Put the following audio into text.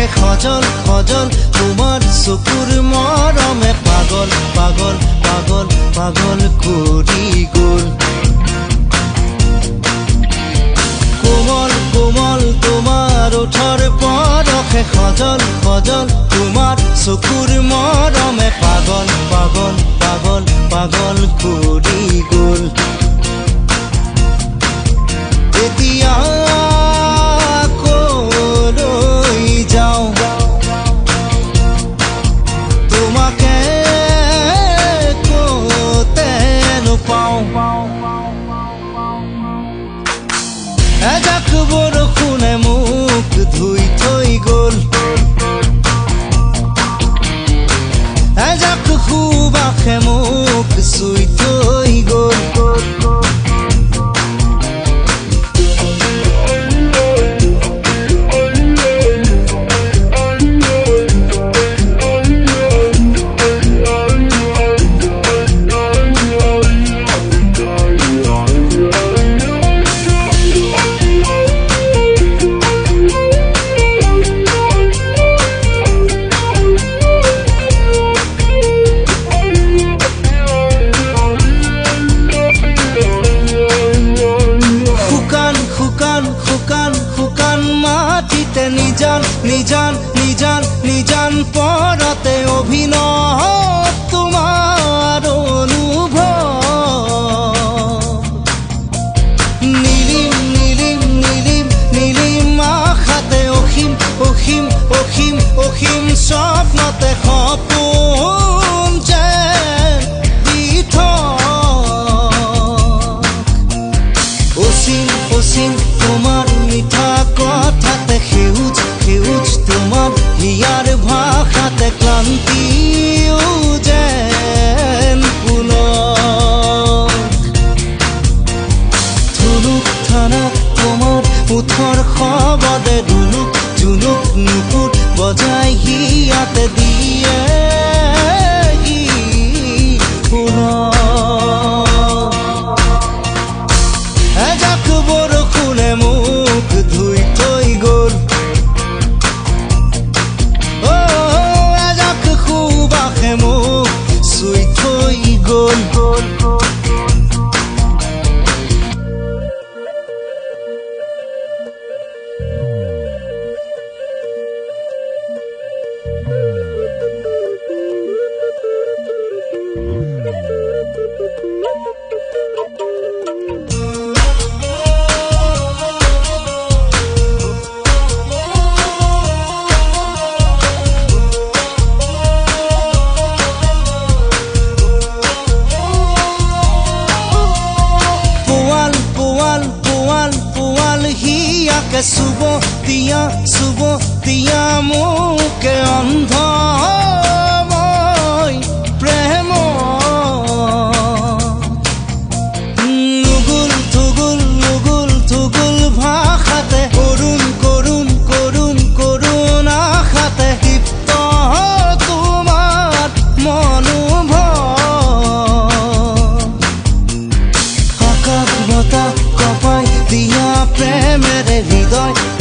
পৰশে খজল খজল তোমাৰ চকুৰ মৰমে পাগল পাগল পাগল পাগল কৰি গ'ল কোমল কোমল তোমাৰ ওঠৰ পৰশে খজল খজল তোমাৰ চকুৰ মৰমে পাগল পাগল পাগল পাগল কৰি গ'ল এতিয়া কলৈ যাওঁ তোমাকে ক'তে নোপাওঁ এজাক বৰষুণে মোক ধুই থৈ গ'ল এজাক সুবাসে মোক চুই থৈ গ'ল মাটিতে নিজান নিজান নিজান নিজান পৰতে অভিনৱ তোমাৰ অনুভৱ নীলিম নীলিম নীলিম নীলিম আশাতে অসীম অসীম অসীম অসীম স্বপ্নতে সপোন যেন দি অসীম অসীম তোমাৰ মিঠা কথাতে সেউজ সেউজ তোমাৰ হিয়াৰ ভাষাতে ক্লান্তিও যেন পুনৰ ধুনুক থানা তোমাৰ ওঠৰ শবদে ধুনুক জুনুক নুপুৰ বজাই হিয়াতে দিয়ে এজাক বৰষুণে মোক ধুই থৈ গ'ল এজাক সুবাসে মোক চুই থৈ গ'ল চুব দিয়া মোকে অন্ধ মই প্ৰেম নুগুল থুগুল নুগুল থুগুল ভাষাতে কৰুণ কৰুণ কৰুণ কৰুণ আশাতে দীপ্ত তোমাৰ মনোভৱ আকাশ বতাহ কপাই দিয়া প্ৰেমেৰে হৃদয়